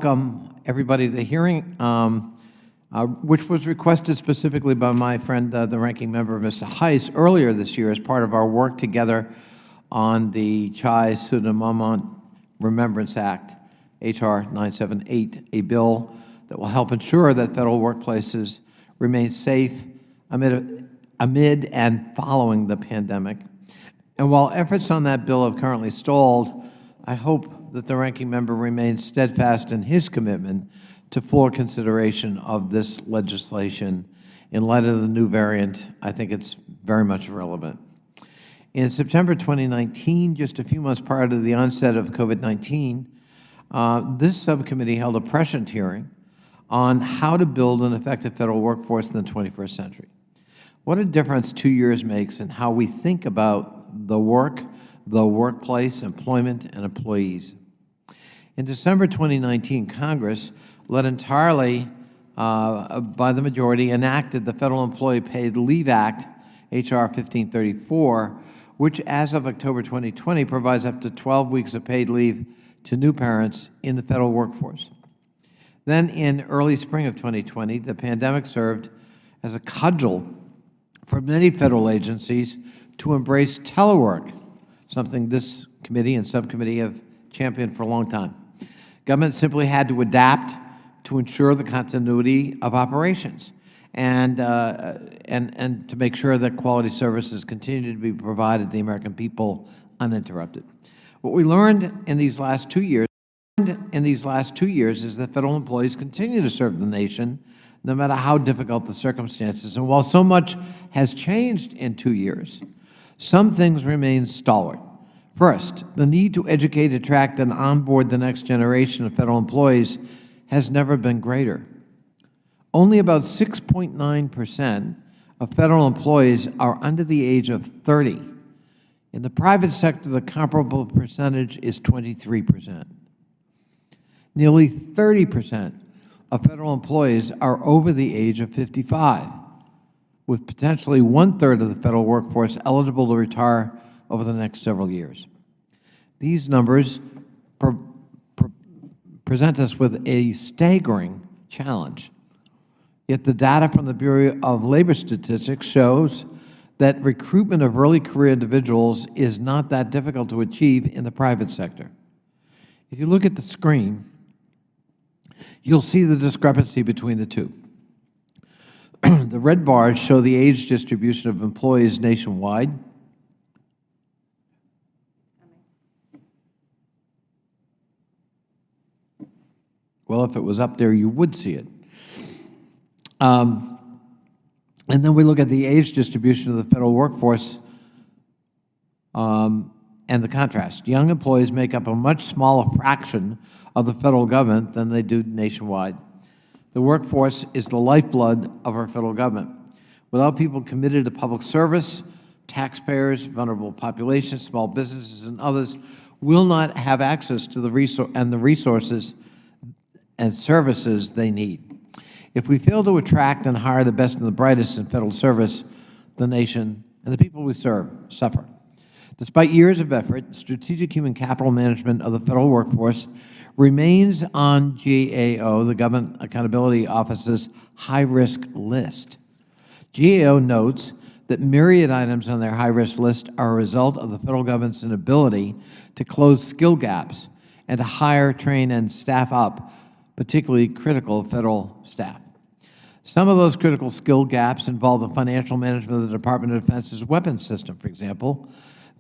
welcome everybody to the hearing, which was requested specifically by my friend, the ranking member, Mr. Heiss, earlier this year as part of our work together on the Chai Sudamamont Remembrance Act, H.R. 978, a bill that will help ensure that federal workplaces remain safe amid and following the pandemic. And while efforts on that bill have currently stalled, I hope that the ranking member remains steadfast in his commitment to floor consideration of this legislation. In light of the new variant, I think it's very much relevant. In September 2019, just a few months prior to the onset of COVID-19, this subcommittee held a prescient hearing on how to build an effective federal workforce in the 21st century. What a difference 2 years makes in how we think about the work, the workplace, employment, and employees. In December 2019, Congress, led entirely by the majority, enacted the Federal Employee Paid Leave Act, H.R. 1534, which as of October 2020 provides up to 12 weeks of paid leave to new parents in the federal workforce. Then in early spring of 2020, the pandemic served as a cudgel for many federal agencies to embrace telework, something this committee and subcommittee have championed for a long time. Government simply had to adapt to ensure the continuity of operations and to make sure that quality services continue to be provided to the American people uninterrupted. What we learned in these last 2 years is that federal employees continue to serve the nation no matter how difficult the circumstances. And while so much has changed in 2 years, some things remain stalwart. First, the need to educate, attract, and onboard the next generation of federal employees has never been greater. Only about 6.9% of federal employees are under the age of 30. In the private sector, the comparable percentage is 23%. Nearly 30% of federal employees are over the age of 55, with potentially 1/3 of the federal workforce eligible to retire over the next several years. These numbers present us with a staggering challenge. Yet the data from the Bureau of Labor Statistics shows that recruitment of early career individuals is not that difficult to achieve in the private sector. If you look at the screen, you'll see the discrepancy between the two. The red bars show the age distribution of employees nationwide. Well, if it was up there, you would see it. And then we look at the age distribution of the federal workforce and the contrast. Young employees make up a much smaller fraction of the federal government than they do nationwide. The workforce is the lifeblood of our federal government. Without people committed to public service, taxpayers, vulnerable populations, small businesses, and others will not have access to the resources and services they need. If we fail to attract and hire the best and the brightest in federal service, the nation and the people we serve suffer. Despite years of effort, strategic human capital management of the federal workforce remains on GAO, the Government Accountability Office's high-risk list. GAO notes that myriad items on their high-risk list are a result of the federal government's inability to close skill gaps and to hire, train, and staff up particularly critical federal staff. Some of those critical skill gaps involve the financial management of the Department of Defense's weapons system, for example,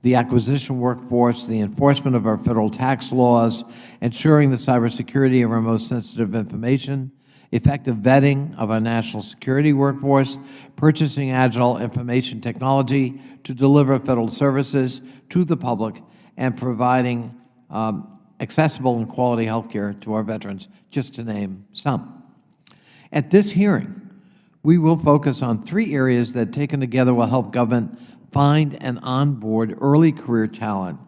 the acquisition workforce, the enforcement of our federal tax laws, ensuring the cybersecurity of our most sensitive information, effective vetting of our national security workforce, purchasing agile information technology to deliver federal services to the public, and providing accessible and quality health care to our veterans, just to name some. At this hearing, we will focus on 3 areas that, taken together, will help government find and onboard early career talent,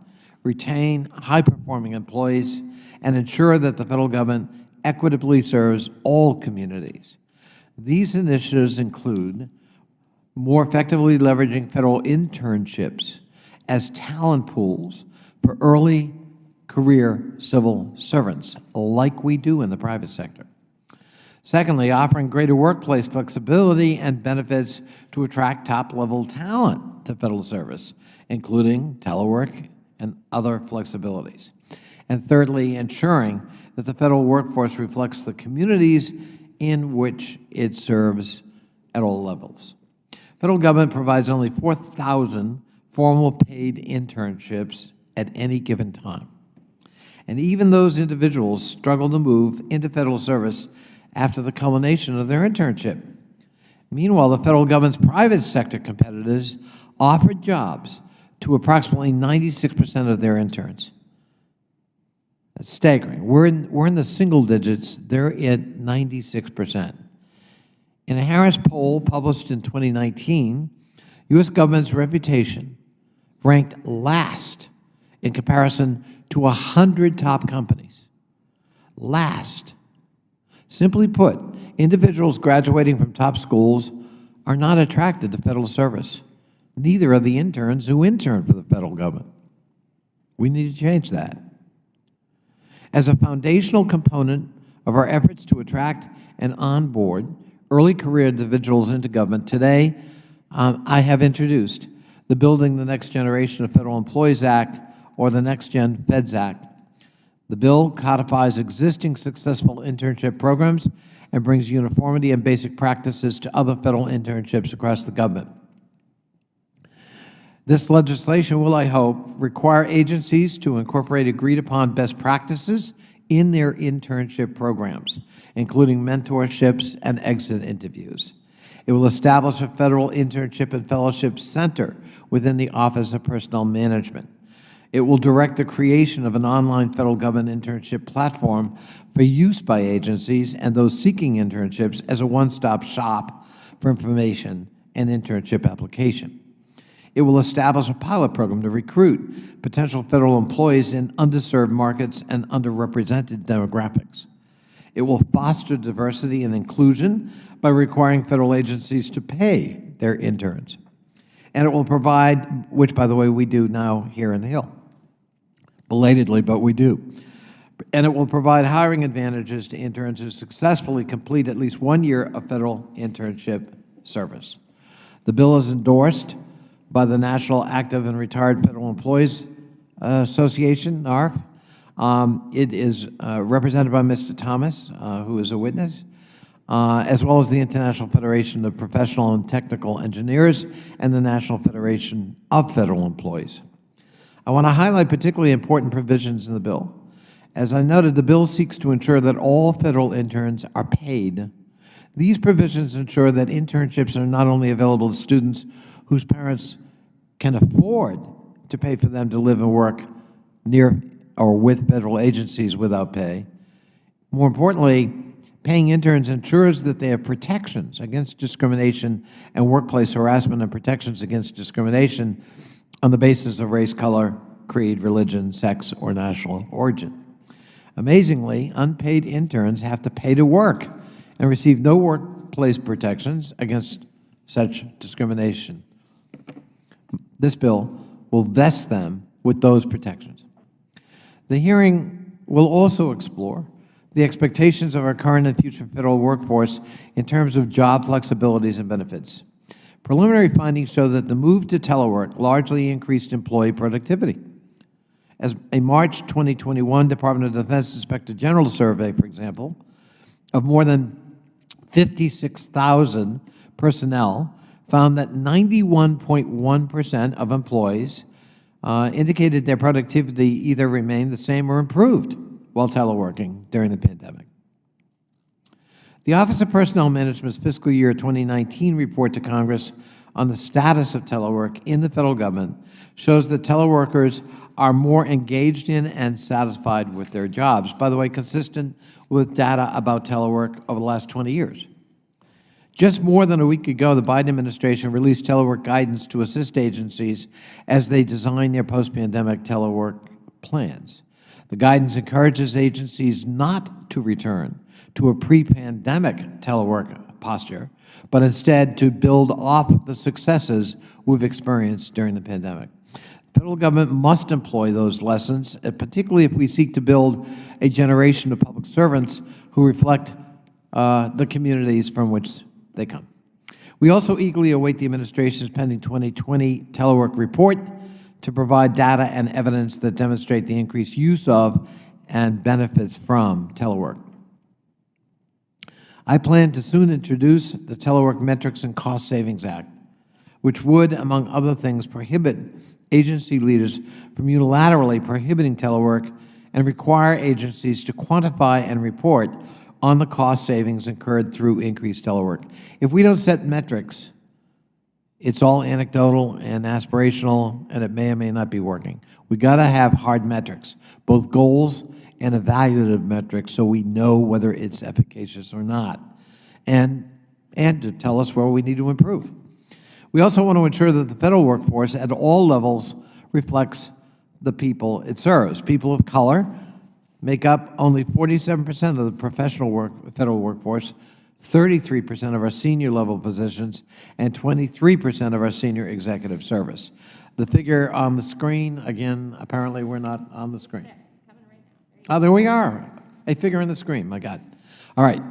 retain high-performing employees, and ensure that the federal government equitably serves all communities. These initiatives include more effectively leveraging federal internships as talent pools for early career civil servants, like we do in the private sector. Secondly, offering greater workplace flexibility and benefits to attract top-level talent to federal service, including telework and other flexibilities. And thirdly, ensuring that the federal workforce reflects the communities in which it serves at all levels. Federal government provides only 4,000 formal paid internships at any given time. And even those individuals struggle to move into federal service after the culmination of their internship. Meanwhile, the federal government's private sector competitors offer jobs to approximately 96% of their interns. That's staggering. We're in the single digits. They're at 96%. In a Harris poll published in 2019, U.S. government's reputation ranked last in comparison to 100 top companies. Last. Simply put, individuals graduating from top schools are not attracted to federal service. Neither are the interns who intern for the federal government. We need to change that. As a foundational component of our efforts to attract and onboard early career individuals into government, today I have introduced the Building the Next Generation of Federal Employees Act, or the Next Gen Feds Act. The bill codifies existing successful internship programs and brings uniformity and basic practices to other federal internships across the government. This legislation will, I hope, require agencies to incorporate agreed-upon best practices in their internship programs, including mentorships and exit interviews. It will establish a federal internship and fellowship center within the Office of Personnel Management. It will direct the creation of an online federal government internship platform for use by agencies and those seeking internships as a one-stop shop for information and internship application. It will establish a pilot program to recruit potential federal employees in underserved markets and underrepresented demographics. It will foster diversity and inclusion by requiring federal agencies to pay their interns. And it will provide, which by the way we do now here in the Hill, belatedly, but we do. And it will provide hiring advantages to interns who successfully complete at least 1 year of federal internship service. The bill is endorsed by the National Active and Retired Federal Employees Association, NARF. It is represented by Mr. Thomas, who is a witness, as well as the International Federation of Professional and Technical Engineers and the National Federation of Federal Employees. I want to highlight particularly important provisions in the bill. As I noted, the bill seeks to ensure that all federal interns are paid. These provisions ensure that internships are not only available to students whose parents can afford to pay for them to live and work near or with federal agencies without pay. More importantly, paying interns ensures that they have protections against discrimination and workplace harassment and protections against discrimination on the basis of race, color, creed, religion, sex, or national origin. Amazingly, unpaid interns have to pay to work and receive no workplace protections against such discrimination. This bill will vest them with those protections. The hearing will also explore the expectations of our current and future federal workforce in terms of job flexibilities and benefits. Preliminary findings show that the move to telework largely increased employee productivity. As a March 2021 Department of Defense Inspector General survey, for example, of more than 56,000 personnel found that 91.1% of employees indicated their productivity either remained the same or improved while teleworking during the pandemic. The Office of Personnel Management's fiscal year 2019 report to Congress on the status of telework in the federal government shows that teleworkers are more engaged in and satisfied with their jobs. By the way, consistent with data about telework over the last 20 years. Just more than a week ago, the Biden administration released telework guidance to assist agencies as they design their post-pandemic telework plans. The guidance encourages agencies not to return to a pre-pandemic telework posture, but instead to build off the successes we've experienced during the pandemic. federal government must employ those lessons, particularly if we seek to build a generation of public servants who reflect the communities from which they come. We also eagerly await the administration's pending 2020 Telework report to provide data and evidence that demonstrate the increased use of and benefits from telework. I plan to soon introduce the Telework Metrics and Cost Savings Act, which would, among other things, prohibit agency leaders from unilaterally prohibiting telework and require agencies to quantify and report on the cost savings incurred through increased telework. If we don't set metrics, it's all anecdotal and aspirational, and it may or may not be working. We got to have hard metrics, both goals and evaluative metrics, so we know whether it's efficacious or not, and to tell us where we need to improve. We also want to ensure that the federal workforce at all levels reflects the people it serves. People of color make up only 47% of the professional federal workforce, 33% of our senior level positions, and 23% of our senior executive service. The figure on the screen, again, apparently we're not on the screen. Oh, there we are. A figure on the screen, my God. All right.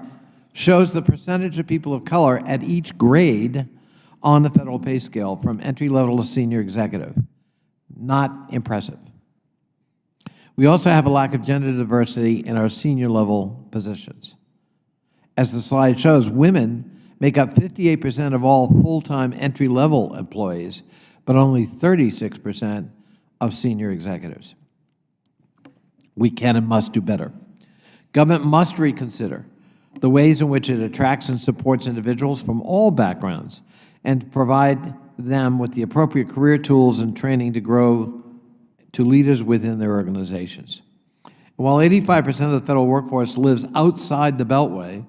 Shows the percentage of people of color at each grade on the federal pay scale from entry level to senior executive. Not impressive. We also have a lack of gender diversity in our senior level positions. As the slide shows, women make up 58% of all full-time entry-level employees, but only 36% of senior executives. We can and must do better. Government must reconsider the ways in which it attracts and supports individuals from all backgrounds and provide them with the appropriate career tools and training to grow to leaders within their organizations. While 85% of the federal workforce lives outside the Beltway,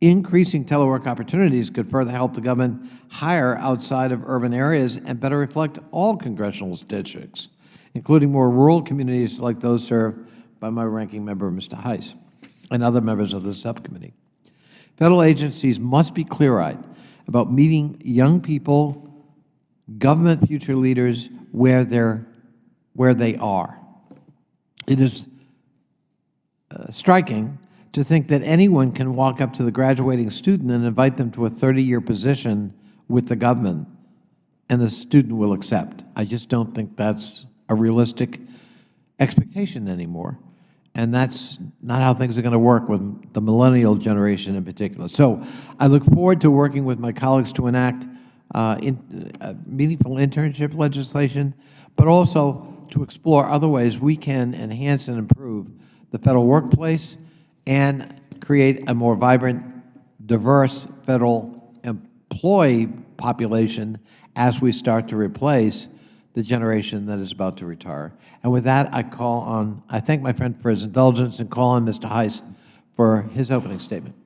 increasing telework opportunities could further help the government hire outside of urban areas and better reflect all congressional districts, including more rural communities like those served by my ranking member, Mr. Heiss, and other members of the subcommittee. Federal agencies must be clear-eyed about meeting young people, government future leaders, where they are. It is striking to think that anyone can walk up to the graduating student and invite them to a 30-year position with the government, and the student will accept. I just don't think that's a realistic expectation anymore. And that's not how things are going to work with the millennial generation in particular. So I look forward to working with my colleagues to enact meaningful internship legislation, but also to explore other ways we can enhance and improve the federal workplace and create a more vibrant, diverse federal employee population as we start to replace the generation that is about to retire. And with that, I thank my friend for his indulgence and call on Mr. Heiss for his opening statement.